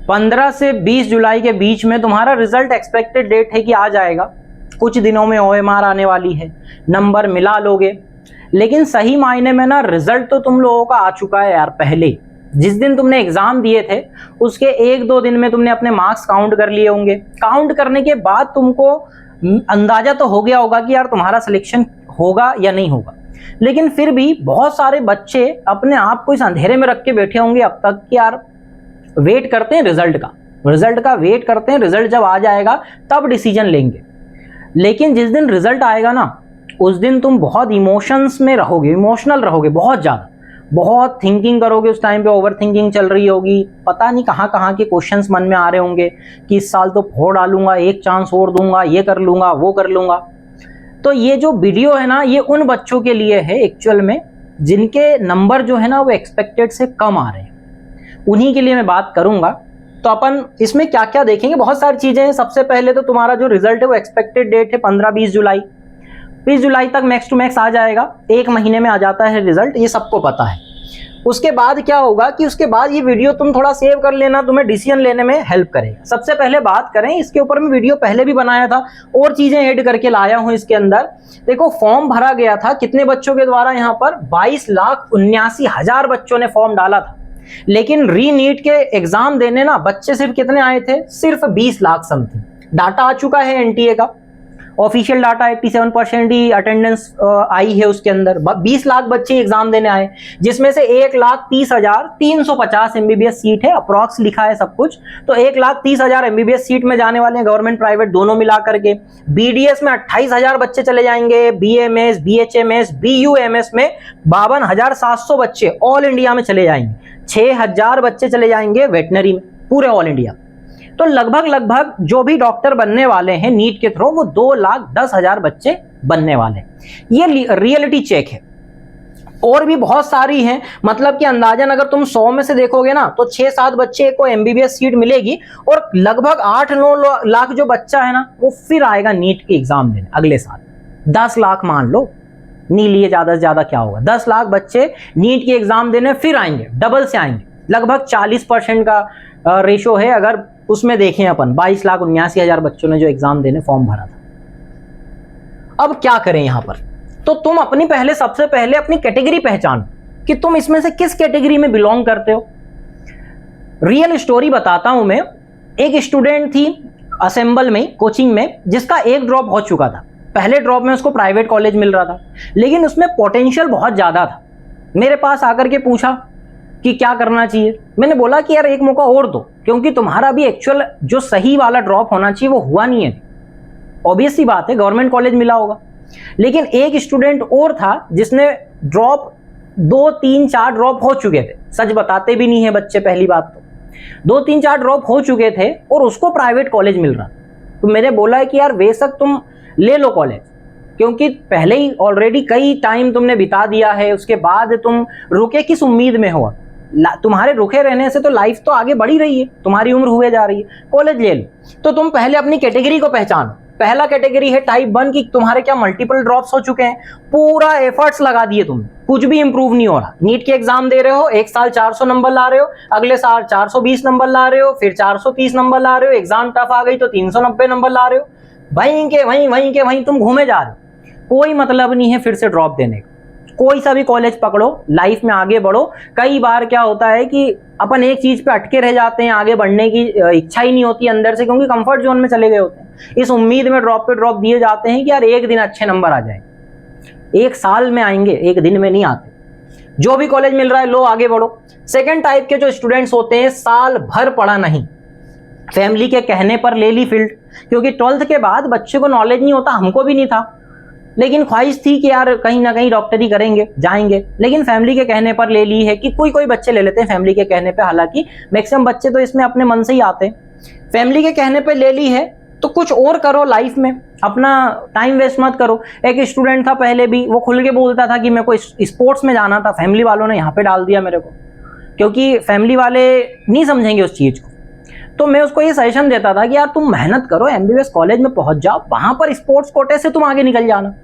15 से 20 जुलाई के बीच में तुम्हारा रिजल्ट एक्सपेक्टेड डेट है कि आ जाएगा, कुछ दिनों में OMR आने वाली है, नंबर मिला लोगे। लेकिन सही मायने में ना रिजल्ट तो तुम लोगों का आ चुका है यार। पहले जिस दिन तुमने एग्जाम दिए थे उसके 1-2 दिन में तुमने अपने मार्क्स काउंट कर लिए होंगे। काउंट करने के बाद तुमको अंदाजा तो हो गया होगा कि यार तुम्हारा सिलेक्शन होगा या नहीं होगा। लेकिन फिर भी बहुत सारे बच्चे अपने आप को इस अंधेरे में रख के बैठे होंगे अब तक कि यार वेट करते हैं रिजल्ट का वेट करते हैं, रिजल्ट जब आ जाएगा तब डिसीजन लेंगे। लेकिन जिस दिन रिजल्ट आएगा ना उस दिन तुम बहुत इमोशंस में रहोगे, इमोशनल रहोगे, बहुत ज़्यादा, बहुत थिंकिंग करोगे। उस टाइम पे ओवर थिंकिंग चल रही होगी, पता नहीं कहाँ कहाँ के क्वेश्चंस मन में आ रहे होंगे कि इस साल तो फोड़ डालूंगा, एक चांस और दूंगा, ये कर लूंगा, वो कर लूंगा। तो ये जो वीडियो है ना ये उन बच्चों के लिए है एक्चुअल में जिनके नंबर जो है ना वो एक्सपेक्टेड से कम आ रहे हैं, उन्हीं के लिए मैं बात करूंगा। तो अपन इसमें क्या क्या देखेंगे, बहुत सारी चीजें हैं। सबसे पहले तो तुम्हारा जो रिजल्ट है वो एक्सपेक्टेड डेट है 15-20 जुलाई। 20 जुलाई तक मैक्स टू मैक्स आ जाएगा, 1 महीने में आ जाता है रिजल्ट, ये सबको पता है। उसके बाद क्या होगा कि उसके बाद ये वीडियो तुम थोड़ा सेव कर लेना, तुम्हें डिसीजन लेने में हेल्प करेगा। सबसे पहले बात करें, इसके ऊपर मैं वीडियो पहले भी बनाया था और चीजें ऐड करके लाया हूं इसके अंदर। देखो फॉर्म भरा गया था कितने बच्चों के द्वारा, यहाँ पर 22,79,000 बच्चों ने फॉर्म डाला था। लेकिन री नीट के एग्जाम देने ना बच्चे सिर्फ कितने आए थे, सिर्फ 20 लाख समथिंग। डाटा आ चुका है एनटीए का, ऑफिशियल डाटा 87% ही अटेंडेंस आई है उसके अंदर। 20 लाख बच्चे एग्जाम देने आए, जिसमें से 1,30,350 एमबीबीएस सीट है, अप्रॉक्स लिखा है सब कुछ। तो 1,30,000 एमबीबीएस सीट में जाने वाले हैं, गवर्नमेंट प्राइवेट दोनों मिला करके। बीडीएस में 28,000 बच्चे चले जाएंगे, बीएमएस, बीएचएमएस, बीयूएमएस में 52,700 बच्चे ऑल इंडिया में चले जाएंगे। 6,000 बच्चे चले जाएंगे वेटनरी में, पूरे ऑल इंडिया। तो लगभग जो भी डॉक्टर बनने वाले हैं नीट के थ्रू वो 2,10,000 बच्चे बनने वाले हैं। ये रियलिटी चेक है। और भी बहुत सारी हैं, मतलब कि अंदाजन अगर तुम 100 में से देखोगे ना तो 6-7 बच्चे को एमबीबीएस सीट मिलेगी और लगभग 8-9 लाख जो बच्चा है ना वो फिर आएगा नीट के एग्जाम देने अगले साल। 10 लाख मान लो, नहीं लिए ज्यादा से ज्यादा क्या होगा, 10 लाख बच्चे नीट के एग्जाम देने फिर आएंगे, डबल से आएंगे। लगभग 40% का रेशो है अगर उसमें देखें अपन। 22,79,000 बच्चों ने जो एग्जाम देने फॉर्म भरा था। अब क्या करें यहां पर, तो तुम अपनी सबसे पहले अपनी कैटेगरी पहचानो कि तुम इसमें से किस कैटेगरी में बिलोंग करते हो। रियल स्टोरी बताता हूं मैं। एक स्टूडेंट थी असेंबल में, कोचिंग में, जिसका एक ड्रॉप हो चुका था। पहले ड्रॉप में उसको प्राइवेट कॉलेज मिल रहा था, लेकिन उसमें पोटेंशियल बहुत ज्यादा था। मेरे पास आकर के पूछा कि क्या करना चाहिए। मैंने बोला कि यार एक मौका और दो, क्योंकि तुम्हारा भी एक्चुअल जो सही वाला ड्रॉप होना चाहिए वो हुआ नहीं है। ऑब्वियस सी बात है, गवर्नमेंट कॉलेज मिला होगा। लेकिन एक स्टूडेंट और था जिसने ड्रॉप 2-3-4 ड्रॉप हो चुके थे। सच बताते भी नहीं है बच्चे, पहली बात तो 2-3-4 ड्रॉप हो चुके थे और उसको प्राइवेट कॉलेज मिल रहा। तो मैंने बोला है कि यार बेशक तुम ले लो कॉलेज, क्योंकि पहले ही ऑलरेडी कई टाइम तुमने बिता दिया है, उसके बाद तुम रुके किस उम्मीद में हो। तुम्हारे रुके रहने से तो लाइफ तो आगे बढ़ी रही है, तुम्हारी उम्र हुए जा रही है, कॉलेज ले लो। तो तुम पहले अपनी कैटेगरी को पहचानो। पहला कैटेगरी है टाइप 1 की, तुम्हारे क्या मल्टीपल ड्रॉप्स हो चुके हैं, पूरा एफर्ट्स लगा दिए तुमने, कुछ भी इंप्रूव नहीं हो रहा। नीट के एग्जाम दे रहे हो, एक साल 400 नंबर ला रहे हो, अगले साल 420 नंबर ला रहे हो, फिर 430 नंबर ला रहे हो, एग्जाम टफ आ गई तो 390 नंबर ला रहे हो। वहीं तुम घूमे जा रहे हो, कोई मतलब नहीं है फिर से ड्रॉप देने का। कोई सा भी कॉलेज पकड़ो, लाइफ में आगे बढ़ो। कई बार क्या होता है कि अपन एक चीज पे अटके रह जाते हैं, आगे बढ़ने की इच्छा ही नहीं होती अंदर से, क्योंकि कंफर्ट जोन में चले गए होते हैं। इस उम्मीद में ड्रॉप पे ड्रॉप दिए जाते हैं कि यार एक दिन अच्छे नंबर आ जाए। एक साल में आएंगे, एक दिन में नहीं आते। जो भी कॉलेज मिल रहा है लो आगे बढ़ो। सेकेंड टाइप के जो स्टूडेंट्स होते हैं, साल भर पढ़ा नहीं, फैमिली के कहने पर ले ली फील्ड, क्योंकि 12th के बाद बच्चे को नॉलेज नहीं होता, हमको भी नहीं था, लेकिन ख्वाहिश थी कि यार कहीं ना कहीं डॉक्टरी करेंगे, जाएंगे। लेकिन फैमिली के कहने पर ले ली है कि कोई बच्चे ले लेते हैं फैमिली के कहने पे, हालांकि मैक्सिमम बच्चे तो इसमें अपने मन से ही आते हैं। फैमिली के कहने पे ले ली है तो कुछ और करो लाइफ में, अपना टाइम वेस्ट मत करो। एक स्टूडेंट था पहले भी, वो खुल के बोलता था कि मेरे को स्पोर्ट्स में जाना था, फैमिली वालों ने यहाँ पे डाल दिया मेरे को, क्योंकि फैमिली वाले नहीं समझेंगे उस चीज को। तो मैं उसको ये सजेशन देता था कि यार तुम मेहनत करो, एमबीबीएस कॉलेज में पहुंच जाओ, वहां पर स्पोर्ट्स कोटे से तुम आगे निकल जाना।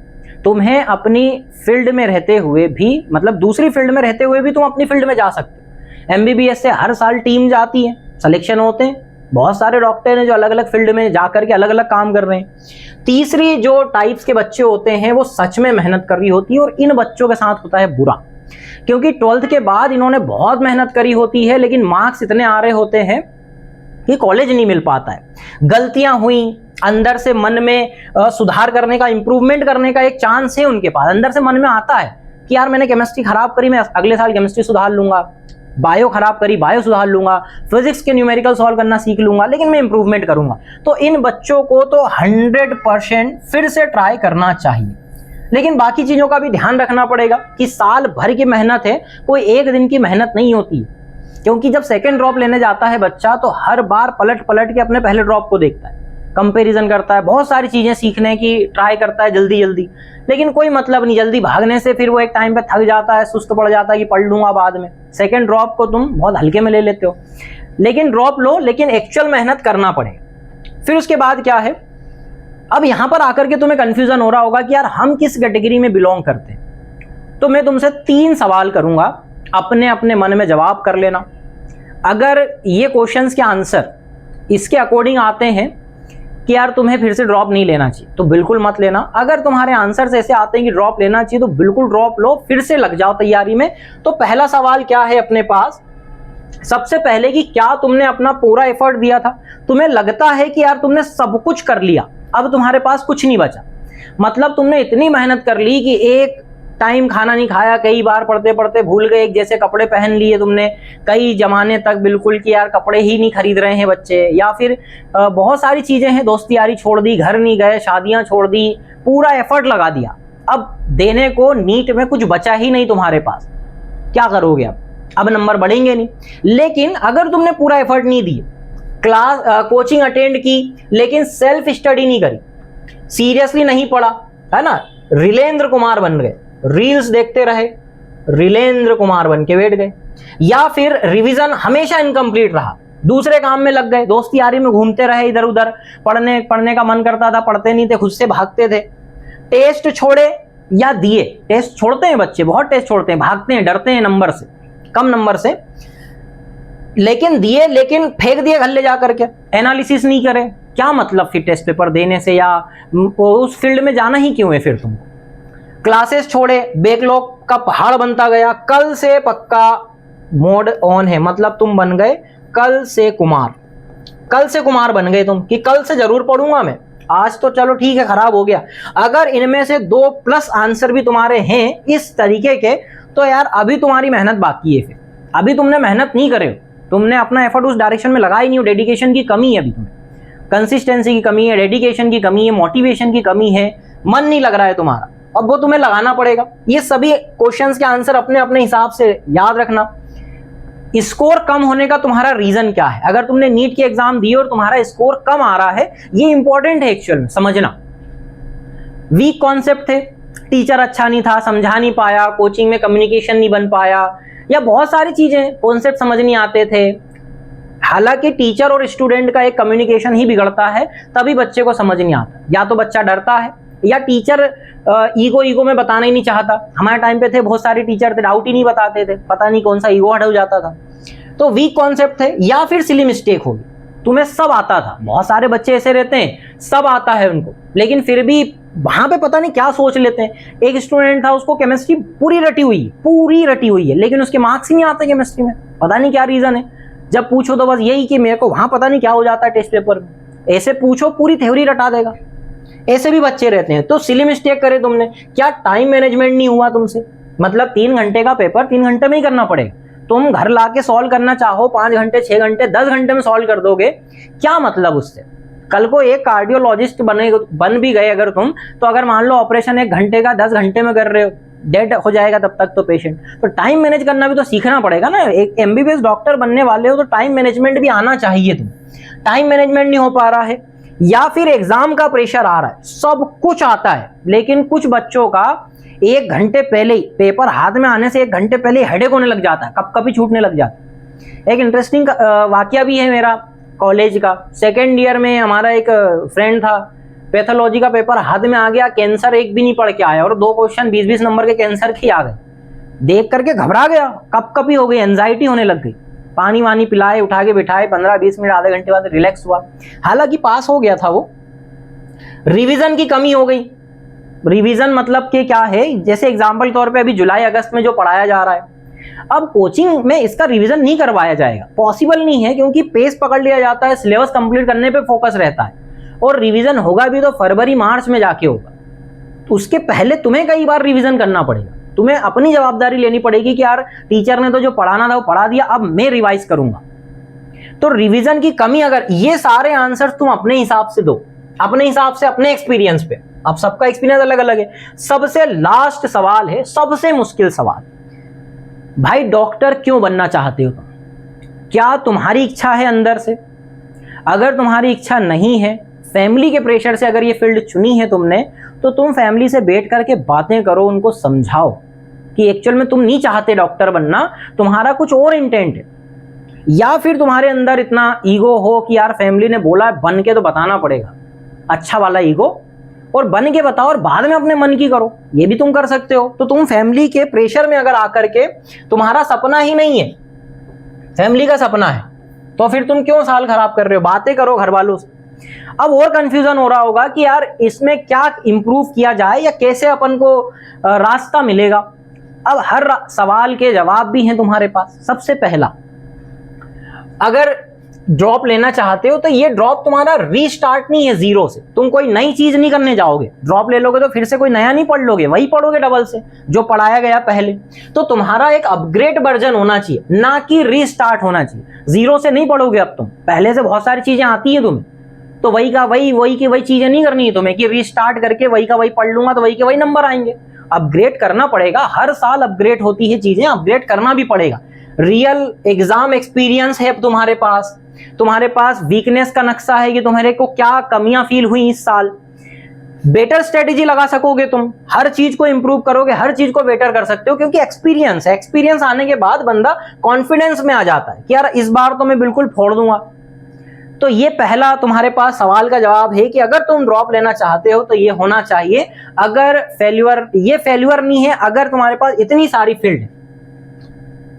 तुम्हें अपनी फील्ड में रहते हुए भी, मतलब दूसरी फील्ड में रहते हुए भी तुम अपनी फील्ड में जा सकते हो। एमबीबीएस से हर साल टीम जाती है, सिलेक्शन होते हैं, बहुत सारे डॉक्टर हैं जो अलग अलग फील्ड में जाकर के अलग अलग काम कर रहे हैं। तीसरी जो टाइप्स के बच्चे होते हैं वो सच में मेहनत कर रही होती है, और इन बच्चों के साथ होता है बुरा, क्योंकि 12th के बाद इन्होंने बहुत मेहनत करी होती है, लेकिन मार्क्स इतने आ रहे होते हैं कि कॉलेज नहीं मिल पाता है। गलतियां हुई, अंदर से मन में सुधार करने का, इंप्रूवमेंट करने का एक चांस है उनके पास, अंदर से मन में आता है कि यार मैंने केमिस्ट्री खराब करी, मैं अगले साल केमिस्ट्री सुधार लूंगा, बायो खराब करी, बायो सुधार लूंगा, फिजिक्स के न्यूमेरिकल सॉल्व करना सीख लूंगा, लेकिन मैं इंप्रूवमेंट करूंगा। तो इन बच्चों को तो 100% फिर से ट्राई करना चाहिए, लेकिन बाकी चीजों का भी ध्यान रखना पड़ेगा कि साल भर की मेहनत है, कोई एक दिन की मेहनत नहीं होती है। क्योंकि जब सेकेंड ड्रॉप लेने जाता है बच्चा तो हर बार पलट पलट के अपने पहले ड्रॉप को देखता है, कंपैरिजन करता है, बहुत सारी चीजें सीखने की ट्राई करता है जल्दी जल्दी, लेकिन कोई मतलब नहीं। जल्दी भागने से फिर वो एक टाइम पे थक जाता है, सुस्त पड़ जाता है कि पढ़ लूंगा बाद में। सेकेंड ड्रॉप को तुम बहुत हल्के में ले लेते हो, लेकिन ड्रॉप लो, लेकिन एक्चुअल मेहनत करना पड़ेगा। फिर उसके बाद क्या है, अब यहां पर आकर के तुम्हें कंफ्यूजन हो रहा होगा कि यार हम किस कैटेगरी में बिलोंग करते हैं। तो मैं तुमसे 3 सवाल करूंगा, अपने अपने मन में जवाब कर लेना। अगर ये क्वेश्चंस के आंसर इसके अकॉर्डिंग आते हैं कि यार तुम्हें फिर से ड्रॉप नहीं लेना चाहिए, तो बिल्कुल मत लेना। अगर तुम्हारे आंसर्स ऐसे आते हैं कि ड्रॉप लेना चाहिए, तो बिल्कुल ड्रॉप लो, फिर से लग जाओ तैयारी में। तो पहला सवाल क्या है अपने पास, सबसे पहले कि क्या तुमने अपना पूरा एफर्ट दिया था? तुम्हें लगता है कि यार तुमने सब कुछ कर लिया, अब तुम्हारे पास कुछ नहीं बचा, मतलब तुमने इतनी मेहनत कर ली कि एक टाइम खाना नहीं खाया, कई बार पढ़ते पढ़ते भूल गए, एक जैसे कपड़े पहन लिए तुमने कई जमाने तक, बिल्कुल कि यार कपड़े ही नहीं खरीद रहे हैं बच्चे, या फिर बहुत सारी चीजें हैं, दोस्ती यारी छोड़ दी, घर नहीं गए, शादियां छोड़ दी, पूरा एफर्ट लगा दिया, अब देने को नीट में कुछ बचा ही नहीं तुम्हारे पास, क्या करोगे? अब नंबर बढ़ेंगे नहीं। लेकिन अगर तुमने पूरा एफर्ट नहीं दिया, क्लास कोचिंग अटेंड की, लेकिन सेल्फ स्टडी नहीं करी, सीरियसली नहीं पढ़ा, है ना, रीलेंद्र कुमार बन गए, रील्स देखते रहे, रीलेंद्र कुमार बन के बैठ गए, या फिर रिवीजन हमेशा इनकम्प्लीट रहा, दूसरे काम में लग गए, दोस्ती यारी में घूमते रहे इधर उधर, पढ़ने का मन करता था, पढ़ते नहीं थे, खुद से भागते थे, टेस्ट छोड़े या दिए, टेस्ट छोड़ते हैं बच्चे, बहुत टेस्ट छोड़ते हैं, भागते हैं, डरते हैं नंबर से, कम नंबर से, लेकिन दिए, लेकिन फेंक दिए घर ले जा करके, एनालिसिस नहीं करे, क्या मतलब फिर टेस्ट पेपर देने से, या उस फील्ड में जाना ही क्यों है फिर तुमको? क्लासेस छोड़े, बैकलॉग का पहाड़ बनता गया, कल से पक्का मोड ऑन है, मतलब तुम बन गए कल से कुमार, कल से कुमार बन गए तुम, कि कल से जरूर पढ़ूंगा मैं, आज तो चलो ठीक है खराब हो गया। अगर इनमें से 2+ आंसर भी तुम्हारे हैं इस तरीके के, तो यार अभी तुम्हारी मेहनत बाकी है, फिर अभी तुमने मेहनत नहीं करे हो, तुमने अपना एफर्ट उस डायरेक्शन में लगाई नहीं हो, डेडिकेशन की कमी है अभी तुम्हें, कंसिस्टेंसी की कमी है, डेडिकेशन की कमी है, मोटिवेशन की कमी है, मन नहीं लग रहा है तुम्हारा, अब वो तुम्हें लगाना पड़ेगा। ये सभी क्वेश्चंस के आंसर अपने अपने हिसाब से याद रखना। स्कोर कम होने का तुम्हारा रीजन क्या है? अगर तुमने नीट की एग्जाम दी और तुम्हारा स्कोर कम आ रहा है, ये इंपॉर्टेंट है एक्चुअल में समझना। वीक कॉन्सेप्ट थे, टीचर अच्छा नहीं था, समझा नहीं पाया, कोचिंग में कम्युनिकेशन नहीं बन पाया, या बहुत सारी चीजें, कॉन्सेप्ट समझ नहीं आते थे। हालांकि टीचर और स्टूडेंट का एक कम्युनिकेशन ही बिगड़ता है, तभी बच्चे को समझ नहीं आता, या तो बच्चा डरता है, या टीचर ईगो में बताना ही नहीं चाहता। हमारे टाइम पे थे बहुत सारे टीचर थे, डाउट ही नहीं बताते थे, पता नहीं कौन सा ईगो हट हो जाता था। तो वीक कॉन्सेप्ट थे, या फिर सिली मिस्टेक होगी, तुम्हें सब आता था। बहुत सारे बच्चे ऐसे रहते हैं, सब आता है उनको, लेकिन फिर भी वहां पे पता नहीं क्या सोच लेते हैं। एक स्टूडेंट था, उसको केमिस्ट्री पूरी रटी हुई है, लेकिन उसके मार्क्स ही नहीं आते केमिस्ट्री में, पता नहीं क्या रीजन है। जब पूछो तो बस यही कि मेरे को वहां पता नहीं क्या हो जाता है टेस्ट पेपर में, ऐसे पूछो पूरी थ्योरी रटा देगा। ऐसे भी बच्चे रहते हैं। तो सिली मिस्टेक करे तुमने, क्या टाइम मैनेजमेंट नहीं हुआ तुमसे? मतलब 3 घंटे का पेपर 3 घंटे में ही करना पड़ेगा, तुम घर लाके सॉल्व करना चाहो 5 घंटे 6 घंटे 10 घंटे में सॉल्व कर दोगे, क्या मतलब उससे? कल को एक कार्डियोलॉजिस्ट बन भी गए अगर तुम, तो अगर मान लो ऑपरेशन 1 घंटे का 10 घंटे में कर रहे हो, डेड हो जाएगा तब तक तो पेशेंट। तो टाइम मैनेज करना भी तो सीखना पड़ेगा ना। एक MBBS डॉक्टर बनने वाले हो तो टाइम मैनेजमेंट भी आना चाहिए। तुम टाइम मैनेजमेंट नहीं हो पा रहा है, या फिर एग्जाम का प्रेशर आ रहा है, सब कुछ आता है, लेकिन कुछ बच्चों का 1 घंटे पहले ही, पेपर हाथ में आने से 1 घंटे पहले ही हेडेक होने लग जाता है, कप छूटने लग जाता है। एक इंटरेस्टिंग वाकया भी है मेरा कॉलेज का। 2nd ईयर में हमारा एक फ्रेंड था, पैथोलॉजी का पेपर हाथ में आ गया, कैंसर एक भी नहीं पढ़ के आया, और 2 क्वेश्चन 20-20 नंबर के कैंसर के आ गए। देख करके घबरा गया, कप ही हो गई, एंजाइटी होने लग गई, पानी वानी पिलाए, उठा के बिठाए, 15-20 मिनट आधे घंटे बाद रिलैक्स हुआ। हालांकि पास हो गया था वो। रिवीजन की कमी हो गई। रिवीजन मतलब कि क्या है, जैसे एग्जाम्पल तौर पे अभी जुलाई अगस्त में जो पढ़ाया जा रहा है, अब कोचिंग में इसका रिवीजन नहीं करवाया जाएगा, पॉसिबल नहीं है, क्योंकि पेस पकड़ लिया जाता है, सिलेबस कंप्लीट करने पे फोकस रहता है, और रिवीजन होगा भी तो फरवरी मार्च में जाके होगा। तो उसके पहले तुम्हें कई बार रिवीजन करना पड़ेगा, तुम्हें अपनी जवाबदारी लेनी पड़ेगी कि यार टीचर ने तो जो पढ़ाना था वो पढ़ा दिया, अब मैं रिवाइज करूंगा। तो रिवीजन की कमी, अगर ये सारे आंसर्स तुम अपने हिसाब से दो, अपने हिसाब से, अपने एक्सपीरियंस पे, अब सबका एक्सपीरियंस अलग अलग है। सबसे लास्ट सवाल है, सबसे मुश्किल सवाल, भाई डॉक्टर क्यों बनना चाहते हो तुम? क्या तुम्हारी इच्छा है अंदर से? अगर तुम्हारी इच्छा नहीं है, फैमिली के प्रेशर से अगर ये फील्ड चुनी है तुमने, तो तुम फैमिली से बैठ करके बातें करो, उनको समझाओ कि एक्चुअल में तुम नहीं चाहते डॉक्टर बनना, तुम्हारा कुछ और इंटेंट है। या फिर तुम्हारे अंदर इतना ईगो हो कि यार फैमिली ने बोला बन के तो बताना पड़ेगा, अच्छा वाला ईगो, और बन के बताओ और बाद में अपने मन की करो, ये भी तुम कर सकते हो। तो तुम फैमिली के प्रेशर में अगर आकर के, तुम्हारा सपना ही नहीं है, फैमिली का सपना है, तो फिर तुम क्यों साल खराब कर रहे हो? बातें करो घर वालों से। अब और कंफ्यूजन हो रहा होगा कि यार इसमें क्या इंप्रूव किया जाए या कैसे अपन को रास्ता मिलेगा। अब हर सवाल के जवाब भी हैं तुम्हारे पास। सबसे पहला, अगर ड्रॉप लेना चाहते हो तो ये ड्रॉप तुम्हारा रीस्टार्ट नहीं है जीरो से, तुम कोई नई चीज नहीं करने जाओगे। ड्रॉप ले लोगे तो फिर से कोई नया नहीं पढ़ लोगे, वही पढ़ोगे डबल से जो पढ़ाया गया पहले। तो तुम्हारा एक अपग्रेड वर्जन होना चाहिए, ना कि रीस्टार्ट होना चाहिए। जीरो से नहीं पढ़ोगे, अब तुम पहले से बहुत सारी चीजें आती है तुम्हें, तो वही का वही, वही की वही चीजें नहीं करनी है तुम्हें कि रीस्टार्ट करके वही का वही पढ़ लूंगा तो वही के वही नंबर आएंगे। अपग्रेड करना पड़ेगा, हर साल अपग्रेड होती है चीजें, अपग्रेड करना भी पड़ेगा। रियल एग्जाम एक्सपीरियंस है तुम्हारे पास, तुम्हारे पास वीकनेस का नक्शा है कि तुम्हारे को क्या कमियां फील हुई इस साल। बेटर स्ट्रेटेजी लगा सकोगे, तुम हर चीज को इंप्रूव करोगे, हर चीज को बेटर कर सकते हो, क्योंकि एक्सपीरियंस है। एक्सपीरियंस आने के बाद बंदा कॉन्फिडेंस में आ जाता है कि यार इस बार तो मैं बिल्कुल फोड़ दूंगा। तो ये पहला तुम्हारे पास सवाल का जवाब है कि अगर तुम ड्रॉप लेना चाहते हो तो ये होना चाहिए। अगर फेल्यूर, ये फेल्यूर नहीं है अगर तुम्हारे पास इतनी सारी फील्ड है।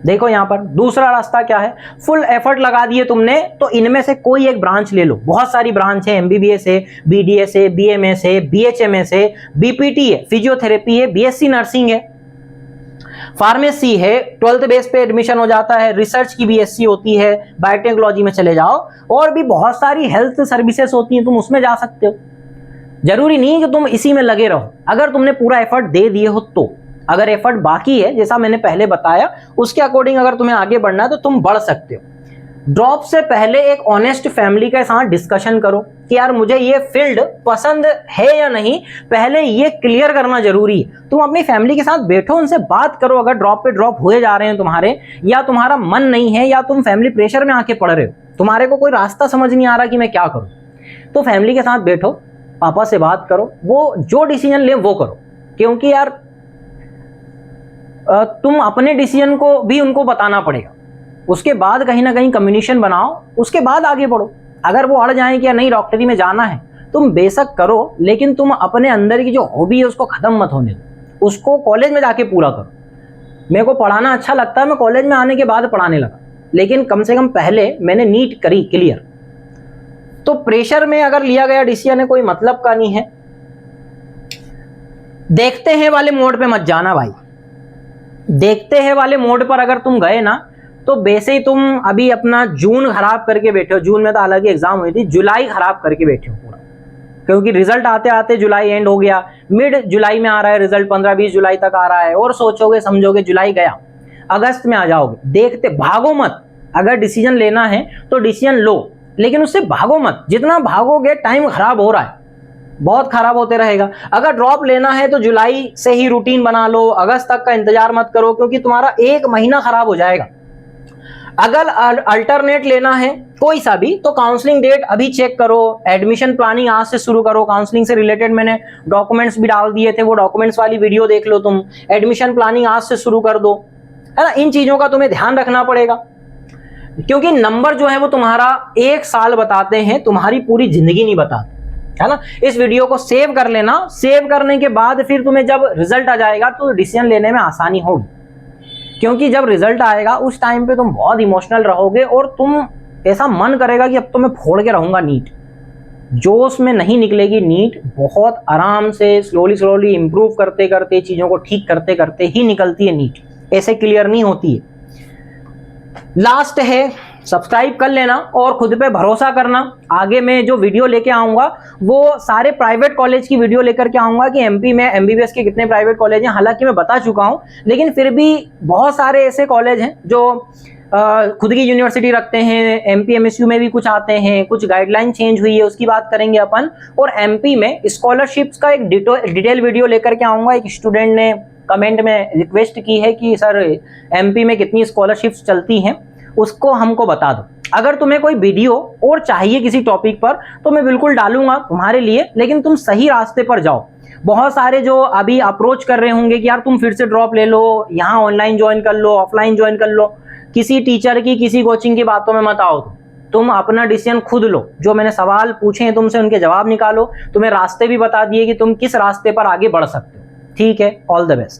देखो यहां पर दूसरा रास्ता क्या है, फुल एफर्ट लगा दिए तुमने तो इनमें से कोई एक ब्रांच ले लो। बहुत सारी ब्रांच है, एमबीबीएस है, बीडीएस है, बीएमएस है, बीएचएमएस है, बीपीटी है, फिजियोथेरेपी है, बीएससी नर्सिंग है, फार्मेसी है, 12th बेस पे एडमिशन हो जाता है, रिसर्च की बीएससी होती है, बायोटेक्नोलॉजी में चले जाओ, और भी बहुत सारी हेल्थ सर्विसेज होती हैं, तुम उसमें जा सकते हो। जरूरी नहीं कि तुम इसी में लगे रहो, अगर तुमने पूरा एफर्ट दे दिए हो तो। अगर एफर्ट बाकी है, जैसा मैंने पहले बताया, उसके अकॉर्डिंग अगर तुम्हें आगे बढ़ना है तो तुम बढ़ सकते हो। ड्रॉप से पहले एक ऑनेस्ट फैमिली के साथ डिस्कशन करो कि यार मुझे ये फील्ड पसंद है या नहीं, पहले ये क्लियर करना जरूरी है। तुम अपनी फैमिली के साथ बैठो, उनसे बात करो। अगर ड्रॉप पे ड्रॉप हुए जा रहे हैं तुम्हारे, या तुम्हारा मन नहीं है, या तुम फैमिली प्रेशर में आके पढ़ रहे हो, तुम्हारे को कोई रास्ता समझ नहीं आ रहा कि मैं क्या करूं, तो फैमिली के साथ बैठो, पापा से बात करो, वो जो डिसीजन ले वो करो। क्योंकि यार तुम अपने डिसीजन को भी उनको बताना पड़ेगा, उसके बाद कहीं ना कहीं कम्युनिकेशन बनाओ, उसके बाद आगे बढ़ो। अगर वो अड़ जाए कि या नहीं डॉक्टरी में जाना है, तुम बेशक करो, लेकिन तुम अपने अंदर की जो हॉबी है उसको खत्म मत होने दो, उसको कॉलेज में जाके पूरा करो। मेरे को पढ़ाना अच्छा लगता है, मैं कॉलेज में आने के बाद पढ़ाने लगा, लेकिन कम से कम पहले मैंने नीट करी क्लियर। तो प्रेशर में अगर लिया गया डिसीजन है, कोई मतलब का नहीं है। देखते हैं वाले मोड पे मत जाना भाई, देखते हैं वाले मोड पर अगर तुम गए ना, तो वैसे ही तुम अभी अपना जून खराब करके बैठे हो। जून में तो हालांकि एग्जाम हुई थी, जुलाई खराब करके बैठे हो पूरा, क्योंकि रिजल्ट आते आते जुलाई एंड हो गया, मिड जुलाई में आ रहा है रिजल्ट, 15-20 जुलाई तक आ रहा है, और सोचोगे समझोगे जुलाई गया, अगस्त में आ जाओगे। देखते, भागो मत। अगर डिसीजन लेना है तो डिसीजन लो, लेकिन उससे भागो मत। जितना भागोगे टाइम खराब हो रहा है, बहुत खराब होते रहेगा। अगर ड्रॉप लेना है तो जुलाई से ही रूटीन बना लो, अगस्त तक का इंतजार मत करो, क्योंकि तुम्हारा 1 महीना खराब हो जाएगा। अगर अल्टरनेट लेना है कोई सा भी, तो काउंसलिंग डेट अभी चेक करो, एडमिशन प्लानिंग आज से शुरू करो। काउंसलिंग से रिलेटेड मैंने डॉक्यूमेंट्स भी डाल दिए थे, वो डॉक्यूमेंट्स वाली वीडियो देख लो तुम। एडमिशन प्लानिंग आज से शुरू कर दो, है ना। इन चीजों का तुम्हें ध्यान रखना पड़ेगा, क्योंकि नंबर जो है वो तुम्हारा 1 साल बताते हैं, तुम्हारी पूरी जिंदगी नहीं बताते, है ना। इस वीडियो को सेव कर लेना, सेव करने के बाद फिर तुम्हें जब रिजल्ट आ जाएगा तो डिसीजन लेने में आसानी होगी। क्योंकि जब रिजल्ट आएगा उस टाइम पे तुम बहुत इमोशनल रहोगे और तुम ऐसा मन करेगा कि अब तो मैं फोड़ के रहूंगा नीट। जोश में नहीं निकलेगी नीट, बहुत आराम से स्लोली इंप्रूव करते करते, चीज़ों को ठीक करते करते ही निकलती है नीट, ऐसे क्लियर नहीं होती है। लास्ट है, सब्सक्राइब कर लेना और खुद पे भरोसा करना। आगे मैं जो वीडियो लेके आऊंगा वो सारे प्राइवेट कॉलेज की वीडियो लेकर के आऊंगा कि एमपी में एमबीबीएस के कितने प्राइवेट कॉलेज हैं। हालांकि मैं बता चुका हूं, लेकिन फिर भी बहुत सारे ऐसे कॉलेज हैं जो खुद की यूनिवर्सिटी रखते हैं। एमपी एमएसयू में भी कुछ आते हैं, कुछ गाइडलाइन चेंज हुई है, उसकी बात करेंगे अपन। और एमपी में स्कॉलरशिप्स का एक डिटेल वीडियो लेकर के आऊंगा। एक स्टूडेंट ने कमेंट में रिक्वेस्ट की है कि सर एमपी में कितनी स्कॉलरशिप्स चलती हैं, उसको हमको बता दो। अगर तुम्हें कोई वीडियो और चाहिए किसी टॉपिक पर तो मैं बिल्कुल डालूंगा तुम्हारे लिए, लेकिन तुम सही रास्ते पर जाओ। बहुत सारे जो अभी अप्रोच कर रहे होंगे कि यार तुम फिर से ड्रॉप ले लो, यहाँ ऑनलाइन ज्वाइन कर लो, ऑफलाइन ज्वाइन कर लो, किसी टीचर की किसी कोचिंग की बातों में मत आओ। तुम अपना डिसीजन खुद लो। जो मैंने सवाल पूछे हैं तुमसे उनके जवाब निकालो। तुम्हें रास्ते भी बता दिए कि तुम किस रास्ते पर आगे बढ़ सकते हो। ठीक है, ऑल द बेस्ट।